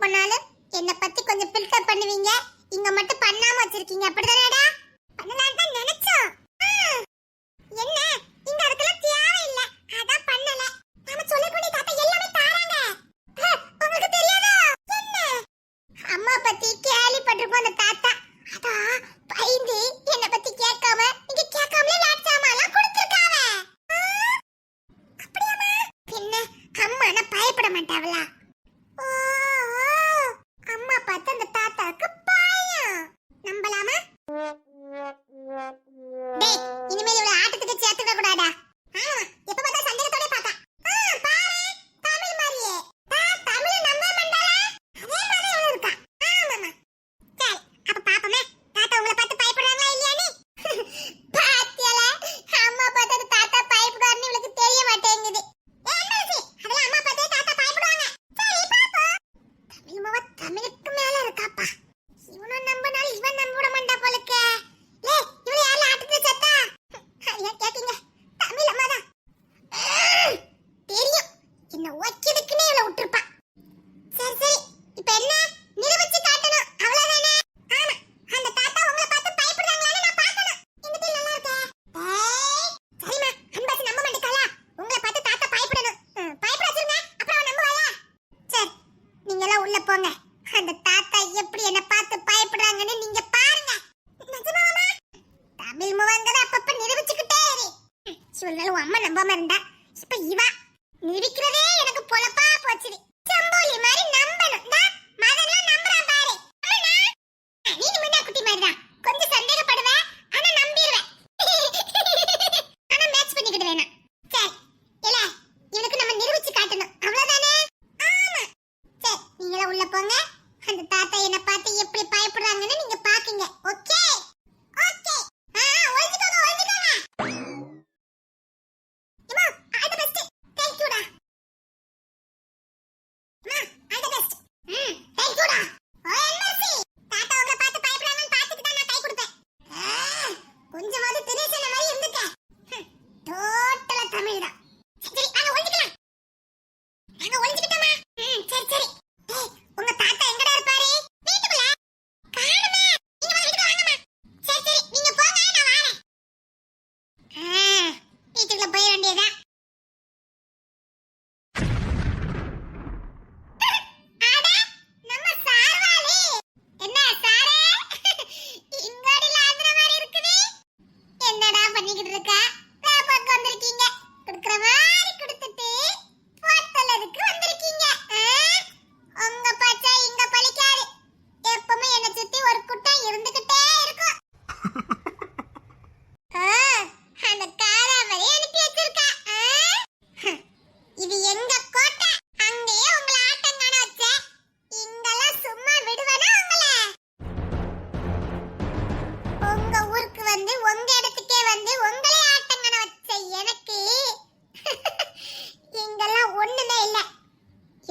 போனாலும் என்ன பத்தி கொஞ்சம் ஃபில்டர் பண்ணுவீங்க. இங்க மட்டும் பண்ணாம வச்சிருக்கீங்க. அப்படிதானடா? பண்ணலாம் தான் நினைச்சோம். என்ன இங்க அதுக்கெல்லாம் தேவை இல்ல. அதான் பண்ணல. நாம சொல்லக்கூடிய தாத்தா எல்லாமே தாராங்க. உங்களுக்கு தெரியாதா? என்ன அம்மா பத்தி கேள்விப்பட்டிருக்கோம் அந்த தாத்தா. அதான் பயந்து என்ன பத்தி கேட்காம நீங்க கேட்காமலே லாட்சாமாலாம் கொடுத்துருக்காவ. அப்படியாமா? பின்ன அம்மா நான் பயப்பட மாட்டாவளா? அம்மா பார்த்து அந்த தாத்தாக்கு பயம். நம்பலாமா? டேய், இனிமேல் இவளை ஆட்டத்துக்கு சேர்த்து விட கூடாதா? எப்ப பார்த்தா சந்தேகத்தோட பாக்க. பாரு, தமிழ் மாதிரியே. தமிழ் நம்ப மாட்டாளா? அதே மாதிரி அவள இருக்கா. ஆமாமா. சரி, அப்ப பாப்போமே. தாத்தா உங்களை பார்த்து பயப்படுறாங்களா இல்லையானே? பாத்தியல, அம்மா பார்த்து அந்த தாத்தா பயப்படுறாருன்னு இவளுக்கு தெரிய மாட்டேங்குது. அதெல்லாம் அம்மா பார்த்து தாத்தா பயப்படுவாங்க. சரி பாப்போம். தமிழ் மவ தமிழுக்கு மேல இருக்காப்பா. இவனும் நம்பினாலும் இவன் நம்ப விட மாட்டா போலக்க. இவளை யாரும் ஆட்டத்துல செத்தா? ஐயா கேட்டீங்க, தமிழ் அம்மா தான் தெரியும். என்ன ஒக்கிதுக்குன்னு இவளை விட்டுருப்பா. சரி சரி, இப்ப என்ன நிரூபிச்சு காட்டணும், அவ்வளவுதானே? ஆமா, அந்த தாத்தா உங்களை பார்த்து பயப்படுறாங்களான்னு நான் பார்க்கணும். இந்த டீல் நல்லா இருக்கே. சரிம்மா, அன்பாசி நம்ப மாட்டேக்காளா? உங்களை பார்த்து தாத்தா பயப்படணும். பயப்பட வச்சிருங்க, அப்புறம் அவன் நம்புவாளா? சரி, நீங்க எல்லாம் உள்ள போங்க. அந்த தாத்தா எப்படி என்ன பார்த்து பயப்படுறாங்கன்னு நீங்க பாருங்க. நிஜமாமா? தமிழ் முவங்கத அப்பப்ப நிரூபிச்சுக்கிட்டே இரு. இவளால அம்மா நம்பாம இருந்தா இப்ப இவ நிரூபிக்கிறதே எனக்கு பொழப்பா போச்சுது. சம்போலி மாதிரி நம்பணும். மதன்லாம் நம்புறான் பாரு. நீ நிமிடா குட்டி மாதிரி தான். கொஞ்சம் சந்தேகப்படுவ, ஆனா நம்பிடுவேன். ஆனா மேட்ச் பண்ணிக்கிட்டு வேணாம். சரி, இல்ல இவனுக்கு நம்ம நிரூபிச்சு காட்டணும், அவ்வளவுதானே? ஆமா. சரி, நீங்களா உள்ள போங்க. அந்த தாத்தா என்ன பார்த்து எப்படி பயப்படுறாங்கன்னு நீங்க பாக்குங்க. Okay okay. ஒளிஞ்சுக்கோங்க ஒளிஞ்சுக்கோங்க. அம்மா ஆல் தி பெஸ்ட். தேங்க் யூடா. அம்மா ஆல் தி பெஸ்ட். தேங்க் யூடா. ஓஎன்எஸ்சி தாத்தா உங்களை பார்த்து பயப்படுறாங்கன்னு பார்த்துட்டு தான் நான் கை கொடுப்பேன். கொஞ்சமாவது திரேசன மாதிரி இருந்துக்க. டோட்டலா தமிழ் தான். சரி வாங்க ஒளிஞ்சுக்கலாம். வாங்க ஒளிஞ்சுக்கிட்டோமா? சரி சரி. உங்க தாத்தா எங்கடா இருப்பாரு? வீட்டுக்குள்ள. காணுமே. நீங்க வீட்டுக்கு வாங்கம்மா. சரி சரி, நீங்க போங்க, நான் வரேன். வீட்டுக்குள்ள போய் வேண்டியதா. அட நம்ம சார்வாளி. என்ன சாரே? இங்கடில ஆந்திர மாதிரி இருக்குது. என்னடா பண்ணிக்கிட்டு இருக்க? பக்கம் வந்திருக்கீங்க. குடுக்குற மாதிரி கொடுத்துட்டு போட்டலதுக்கு வந்திருக்கீங்க. உங்க பச்சை இங்க பலிக்காது. எப்பவுமே என்ன சுத்தி ஒரு கூட்டம் இருந்துகிட்டே இருக்கும். அந்த காராமரி அனுப்பி வச்சிருக்கா. இது எங்க கோட்டை. அங்கேயே உங்களை ஆட்டங்கான வச்ச. இங்கெல்லாம் சும்மா விடுவேனா உங்களை? உங்க ஊருக்கு வந்து உங்க இடத்துக்கே வந்து உங்களே ஆட்டங்கான வச்ச எனக்கு இங்கெல்லாம் ஒண்ணுமே இல்ல.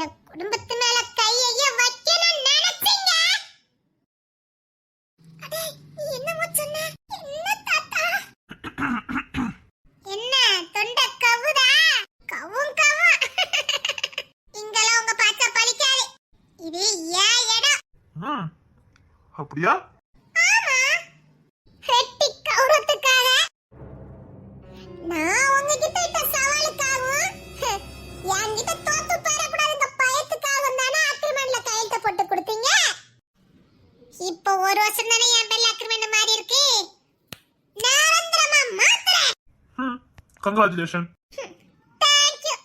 என் குடும்பத்து மேல கையையே வைக்கணும் நினைச்சீங்க. அடே நீ என்னமோ சொன்ன? என்ன தாத்தா? என்ன தொண்டை கவுதா? கவும் கவும். இங்கெல்லாம் உங்க பாச்சா பலிக்காது. இது ஏன் இடம். அப்படியா? ஆமா, ஹெட்டி கவுரத்துக்காக. நான் உங்ககிட்ட இட்ட சவாலுக்காகவும் என்கிட்ட தோத்து போயிடக்கூடாது இந்த பயத்துக்காகவும் தானே அக்ரிமெண்ட்ல கையெழுத்து போட்டு கொடுத்தீங்க. இப்போ ஒரு வருஷம் தானே என் பேர்ல அக்ரிமெண்ட் மாறி இருக்கு. நிரந்தரமா மாத்துறேன். கங்க்ராச்சுலேஷன். Thank you.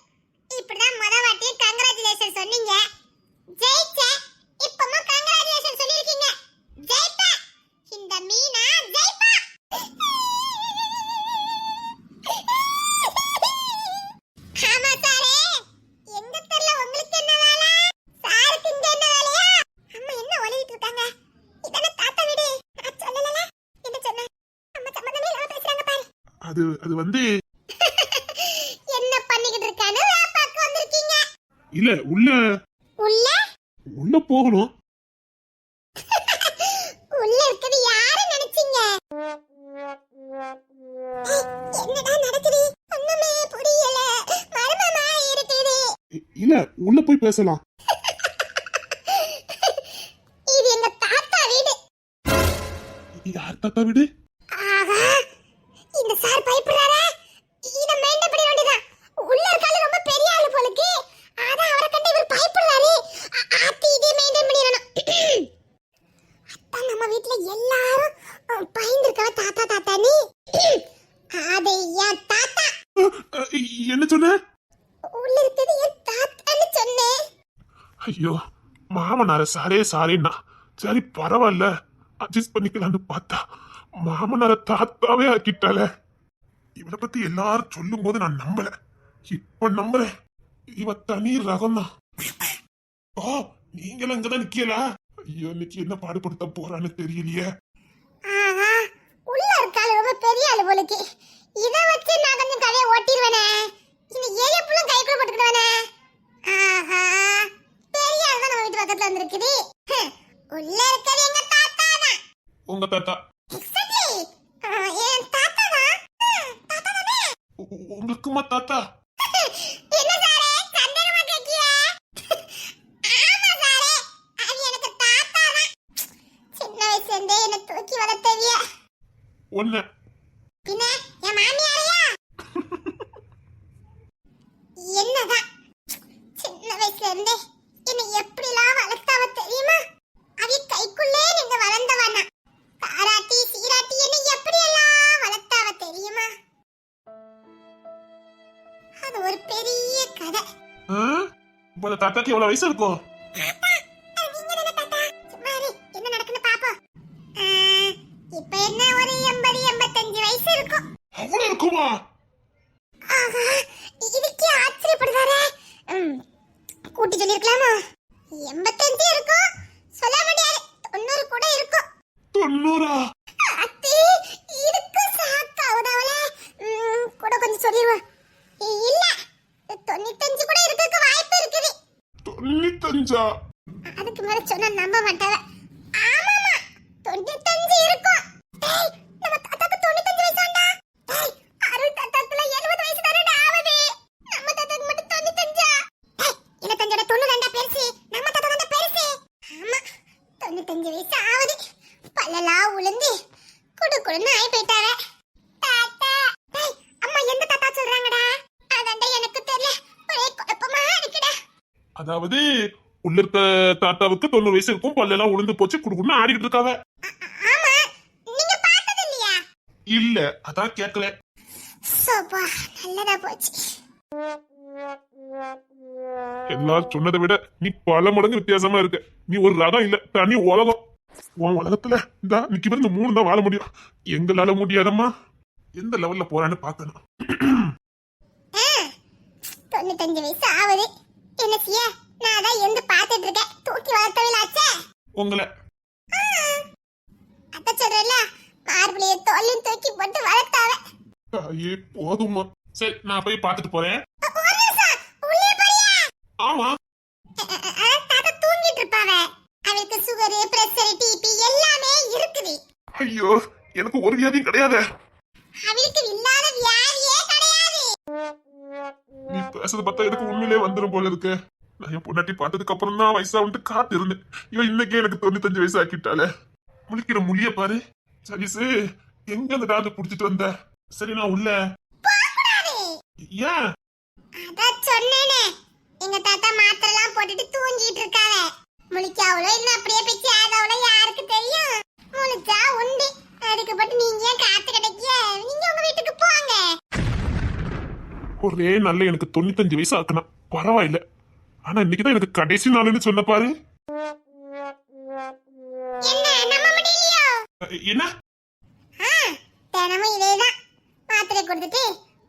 இப்படிதான் முத வாட்டி கங்க்ராச்சுலேஷன் சொன்னீங்க. ஜெயிச்சேன். இப்போமா கங்க்ராச்சுலேஷன் சொல்லிருக்கீங்க. ஜெயிப்பா. இந்த மீனா ஜெயிப்பா. ஆமா சாரே. எங்க தெரியல உங்களுக்கு என்ன வேலை? சாருக்கு இங்க என்ன வேலையா? அம்மா என்ன ஒளியிட்டு இருக்காங்க? இதென்ன தாத்தா வீடு? நான் சொல்லலல. என்ன சொன்ன? அம்மா சம்மந்தமே இல்லாம பேசுறாங்க பாரு. அது வந்து என்ன பண்ணிக்கிட்டு இருக்கானு பாக்க வந்திருக்கீங்க. இல்ல உள்ள போகணும். உள்ள இருக்குது யாரு நினைச்சீங்க? என்னடா நடக்குது? ஒண்ணுமே புரியல. மர்மமா இருக்குது. இல்ல உள்ள போய் பேசலாம். யார் தாத்தா வீடு? ஆகா, இந்த சார் பயப்படுறாரே. இத மெயின்டைன் பண்ண வேண்டியதான். உள்ள இருக்கால ரொம்ப பெரிய ஆளு போலுக்கு. அதான் அவரை கண்டு இவர் பயப்படுறாரு. ஆத்தி இதே மெயின்டைன் பண்ணிரணும். அதான் நம்ம வீட்ல எல்லாரும் பயந்துருக்கவ தாத்தா தாத்தா நீ. அது என் தாத்தா. என்ன சொன்ன? உள்ள இருக்குது என் தாத்தான்னு சொன்னேன். ஐயோ, மாமனார சாரே சாரேன்னா சரி பரவாயில்ல அட்ஜஸ்ட் பண்ணிக்கலான்னு பார்த்தா மாமனார தாத்தாவே ஆக்கிட்டால. இவனை பத்தி எல்லாரும் சொல்லும் போது நான் நம்பல, இப்ப நம்புறேன். இவ தனி ரகம் தான். ஓ, நீங்களும் அங்கதான் நிக்கலா? ஐயோ, இன்னைக்கு என்ன பாடுபடுத்த போறான்னு தெரியலையே. ஆஹா, உள்ள இருக்கால ரொம்ப பெரிய ஆளு போலுக்கு. இத வச்சு நான் கொஞ்சம் கதையை ஓட்டிடுவேனே. இந்த ஏரியா புள்ள கைக்குள்ள போட்டுக்கிடுவேனே. ஆஹா, பெரிய ஆளு தான் நம்ம வீட்டு பக்கத்துல வந்திருக்குது. உள்ள இருக்கிறது எங்க தாத்தா தான். உங்க தாத்தா? எக்ஸாக்ட்லி, என் தாத்தா தான். தாத்தா தானே? உங்களுக்குமா தாத்தா? என்ன சாரே சந்தேகமா கேக்கிய? ஆமா சாரே, அது எனக்கு தாத்தா தான். சின்ன வயசுல இருந்தே என்ன தூக்கி வளர்த்தவிய. ஒண்ணு பின்ன என் மாமியாரையா? என்னதான் சின்ன வயசுல இருந்தே என்னை எப்படிலாம் வளர்த்தாவ தெரியுமா? அவி கைக்குள்ளே நீங்க வளர்ந்தவனா. பாராட்டி சீராட்டி என்னை எப்படியெல்லாம் வளர்த்தாவ தெரியுமா? அது ஒரு பெரிய கதை. இப்ப அந்த தாத்தாக்கு எவ்வளவு வயசு இருக்கும்? நீங்க என்ன தாத்தா? சும்மா இரு, என்ன நடக்குன்னு பாப்போம். இப்ப என்ன ஒரு 80-85 வயசு இருக்கும். அவ்வளவு இருக்குமா? ஆஹா, இதுக்கே ஆச்சரியப்படுறாரே. கூட்டி சொல்லிருக்கலாமா? 85 இருக்கும், சொல்ல முடியாது. 90 கூட இருக்கும். 90? அத்தி, இதுக்கு சாக்காவுதாவல. கூட கொஞ்சம் சொல்லிடுவேன். இல்ல, 95 கூட இருக்க வாய்ப்பு இருக்குது. 95? அதுக்கு மேல சொன்னா நம்ப மாட்டாவ. ஆமாமா, 95 இருக்கும். டேய், நம்ம தாத்தாக்கு 95 வயசாண்டா. டேய், அருள் தாத்தாக்குல 70 வயசு தானடா ஆகுது. நம்ம தாத்தாக்கு மட்டும் 95. டேய், 75ஓட 92 பெருசு. நம்ம தாத்தா தான் பெருசு. ஆமா, 95 வயசு ஆகுது. பல்லெல்லாம் உளுந்து குடு குடுன்னு ஆயி போயிட்டாவ. தாத்தா, டேய், அம்மா எந்த தாத்தா சொல்றாங்கடா? அதான்டா எனக்கு தெரியல, ஒரே குழப்பமா இருக்குடா. அதாவது உள்ள இருக்க தாத்தாவுக்கு 90 வயசு இருக்கும், பல்லெல்லாம் உளுந்து போச்சு, குடுக்குன்னு ஆடிட்டு இருக்காவ. ஆமா, நீங்க பார்த்தது இல்லையா? இல்ல, அதான் கேட்கல. சோபா, நல்லதா போச்சு. எல்லாரும் சொன்னதை விட நீ பல மடங்கு வித்தியாசமா இருக்க. நீ ஒரு ரகம் இல்ல, தனி உலகம். உன் உலகத்துல இந்த நிக்க இந்த 3 தான் வாழ முடியும். எங்களால முடியாதம்மா. எந்த லெவல்ல போறான்னு பாக்கணும். 95 வயசு ஆகுது. என்ன செய்ய? நான் அதான் எந்த பாத்துட்டு இருக்கேன். தூக்கி வளர்த்தவிலாச்சே. உங்களை அத சொல்றல, மார்பிளைய தோல்லையும் தூக்கி போட்டு வளர்த்தாவ. ஐயே போதுமா. சரி, நான் போய் பாத்துட்டு போறேன். ஒரு நிமிஷம், உள்ளே போறியா? ஆமா. தாத்தா தூங்கிட்டு இருப்பாவ. அவருக்கு சுகர், பிரஷர், டிபி எல்லாமே இருக்குது. ஐயோ, எனக்கு ஒரு வியாதியும் கிடையாது. அவருக்கு இல்லாத வியாதியே கிடையாது. நீ பேசுறத பார்த்தா எனக்கு உண்மையிலே வந்துடும் போல இருக்கு. நான் என் பொண்டாட்டி பார்த்ததுக்கு அப்புறம் தான் வயசா வந்துட்டு காத்து இருந்தேன். இவன் இன்னைக்கே எனக்கு 95 வயசு ஆக்கிட்டாலே. முழிக்கிற மொழிய பாரு. சதீசு, எங்க அந்த டாக்டர் புடிச்சிட்டு வந்த? சரி, நான் உள்ள. போகக்கூடாது. ஏன்? அதான் சொன்னேனே, எங்க தாத்தா மாத்திரைலாம் போட்டுட்டு தூங்கிட்டு இருக்காவ. முழிச்சாவளோ இல்ல அப்படியே போய் சேதாவளோ யாருக்கு தெரியும்? முழிச்சா உண்டு. அதுக்கு பட்டு நீங்க ஏன் காத்து கிடைக்கிய? நீங்க உங்க வீட்டுக்கு போங்க. ஒரே நல்ல எனக்கு 95 வயசு ஆக்கணும், பரவாயில்ல. ஆனா இன்னைக்குதான் எனக்கு கடைசி நாள்னு சொன்ன பாரு. என்ன நம்ப முடியலையோ? என்ன? தினமும் இதேதான். மாத்திரை கொடுத்துட்டு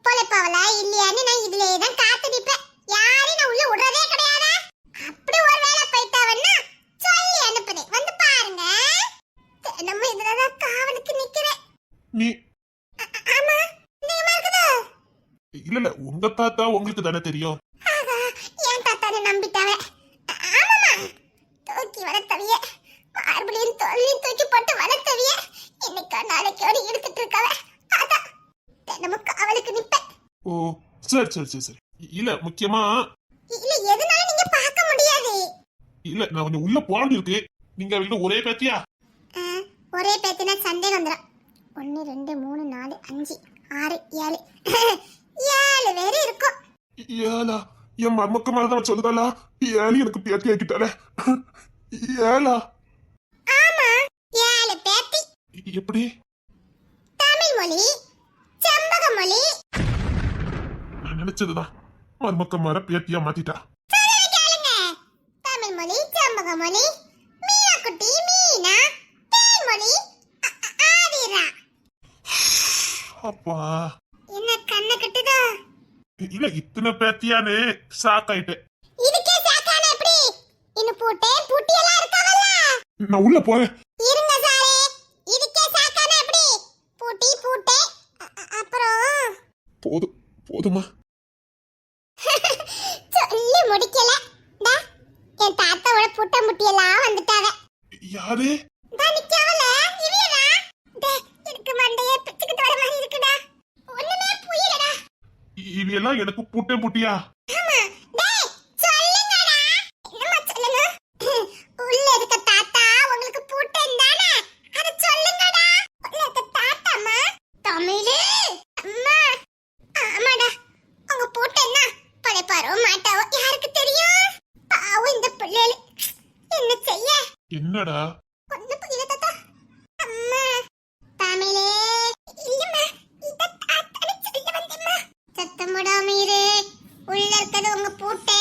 பொழைப்பாவலா இல்லையான்னு நான் இதுலயே தான் காத்துடிப்பேன். யாரையும் நான் உள்ள விடுறதே கிடையாதா? அப்படி ஒரு வேளை போயிட்டாவன்னா சொல்லி அனுப்புறேன், வந்து பாருங்க. தினமும் இதுலதான் காவலுக்கு நிக்கிறேன். நீ ஆமா, நீமா இருக்குதோ? இல்ல உங்க தாத்தா உங்களுக்கு தானே தெரியும். ஆகா, என் தாத்தானை நம்பிட்டாவே. ஆமாமா, தூக்கி வளர்த்தவிய, மார்பிளையும் தோல்லையும் தூக்கி போட்டு வளர்த்தவிய, இன்னைக்கா நாளைக்கோடு எடுத்துட்டு இருக்காவே. அதான் தினமும் காவலுக்கு நிப்பேன். ஓ, சரி சரி சரி சரி. இல்ல முக்கியமா இல்ல, எதுனாலும் நீங்க பார்க்க முடியாது. இல்ல, நான் கொஞ்சம் உள்ள போறான்னு இருக்கு. நீங்க வீட்டுல ஒரே பேத்தியா? ஒரே பேத்தினா சந்தேகம் வந்துடும். 1 2 3 4 5 6 7 7 பேர் இருக்கும். ஏலா என் மருமக்க மேலதான் சொல்லுதாளா? ஏலி எனக்கு பேத்தி ஆக்கிட்டாளே. ஏலா ஆமா 7 பேத்தி. எப்படி? தமிழ் மொழி, செம்பக மொழி. நான் நினைச்சதுதான் மருமக்க மாற பேத்தியா மாத்திட்டா. சொல்லுங்க கேளுங்க. தமிழ் மொழி, செம்பக மொழி, மீனா குட்டி, மீனா, தேன்மொழி, ஆதிரா. அப்பா என்ன கண்ணை கட்டுதா? இல்ல இத்தனை பேத்தியான்னு ஷாக் ஆயிட்டேன். இதுக்கே சாக்கான எப்படி? இன்னும் பூட்டி எல்லாம் இருக்காவல்ல? நான் உள்ள போறேன். இருங்க சாரே. இதுக்கே சாக்கான எப்படி? பூட்டே அப்புறம் போதுமா? சொல்லி முடிக்கல. டா என் தாத்தாவோட புட்ட முட்டியெல்லாம் வந்துட்டாங்க. யாரு? டா நிக்கவல இவியடா. டே எனக்கு மண்டையே பிச்சுக்கிட்டு வர மாதிரி இருக்குடா. ஒண்ணுமே புரியலடா. இவையெல்லாம் எனக்கு பூட்டே பூட்டியா? ஆமா. டேய் சொல்லுங்கடா. என்னமா சொல்லணும்? உள்ள இருக்க தாத்தா உங்களுக்கு பூட்டன் தானே? அத சொல்லுங்கடா. உள்ள இருக்க தாத்தாமா தமிழே. அம்மா ஆமாடா. உங்க பூட்டன்னா படைப்பாரோ மாட்டாவோ யாருக்கு தெரியும்? பாவம் இந்த பிள்ளைகள் என்ன செய்ய? என்னடா? ஒண்ணு புரியல தாத்தா. அம்மா தமிழே. இல்லம்மா இத தாத்தான்னு சொல்ல வந்தேம்மா. சத்தம் போடாம இரு. உள்ள இருக்கிறது உங்க பூட்டே.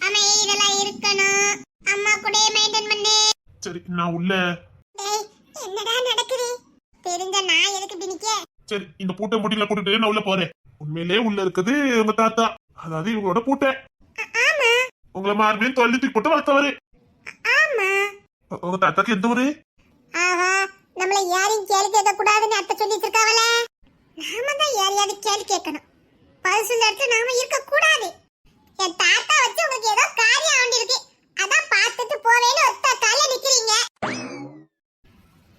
அமைதியா இருக்கணும். அம்மா கூடயே மெயின்டைன் பண்ணு. சரி நான் உள்ள. டேய் என்னடா நடக்குது? தெரிஞ்ச நான் எதுக்கு பிடிக்க? சரி இந்த பூட்டை முடியல கூட்டிட்டு நான் உள்ள போறேன். உண்மையிலே உள்ள இருக்குது உங்க தாத்தா, அதாவது இவங்களோட பூட்டை. ஆமா உங்களை மார்பியும் தொல்லி தூக்கி போட்டு வளர்த்தவரு. ஆமா. உங்க தாத்தாக்கு எந்த ஊரு? ஆஹா நம்மள யாரையும் கேள்வி கேட்க கூடாதுன்னு அத்தை சொல்லிட்டு இருக்காவல. நாம தான் யாரையாவது கேள்வி கேட்கணும். பதில் சொல்ல இடத்துல நாம இருக்க கூடாது. என் தாத்தா வச்சு உங்களுக்கு ஏதோ காரியம் ஆண்டிருக்கு. அதான் பார்த்துட்டு போவேன்னு ஒத்த கால நிக்கிறீங்க.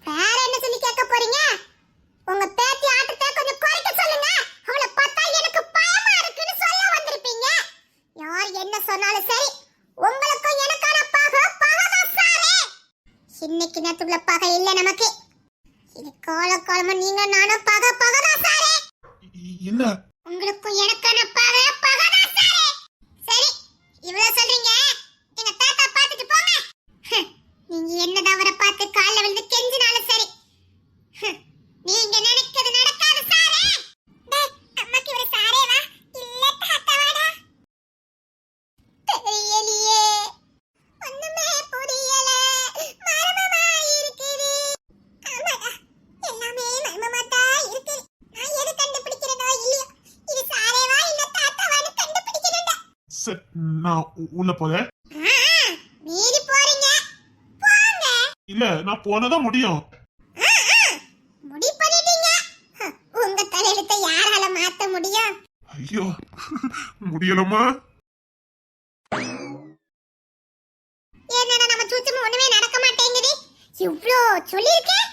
வேற என்ன சொல்லி கேட்க போறீங்க? உங்க பேத்தி ஆட்டத்தை கொஞ்சம் குறைக்க சொல்லுங்க. அவளை பார்த்தா எனக்கு பயமா இருக்குன்னு சொல்ல வந்திருப்பீங்க. யார் என்ன சொன்னாலும் சரி, உங்களுக்கும் எனக்கான பகதான் சாரே. இன்னைக்கு நேரத்துக்குள்ள பகை இல்ல நமக்கு. இது காலமா நீங்க நானும் பகதான் சாரே. என்ன? உங்களுக்கும் எனக்கான பகதான் சாரே. சரி இவ்வளவு சொல்றீங்க. எங்க தாத்தா பார்த்துட்டு போங்க. நீங்க என்னதான் அவரை பார்த்து கால்ல விழுந்து கெஞ்சினாலும் சரி, நீங்க நினைக்கிறது நடக்காது சாரே. டேய் அம்மாக்கு இவர சாரேவா இல்ல தாத்தாவாடா? தெரியலையே. ஒண்ணுமே புரியல. மர்மமா இருக்குது. ஆமாடா எல்லாமே மர்மமா தான் இருக்குது. நான் எது கண்டுபிடிக்கிறதோ இல்லையோ, இது சாரேவா இல்ல தாத்தாவான்னு கண்டுபிடிக்கணும்டா. சரி நான் உள்ள போறேன். மீறி போறீங்க போங்க. இல்ல நான் போனதான் முடியும். முடி பண்ணிட்டீங்க. உங்க தலையெழுத்தை யாரால மாத்த முடியும்? ஐயோ முடியலமா. என்னடா நம்ம சூச்சமா ஒண்ணுமே நடக்க மாட்டேங்குது. இவ்ளோ சொல்லிருக்கேன்.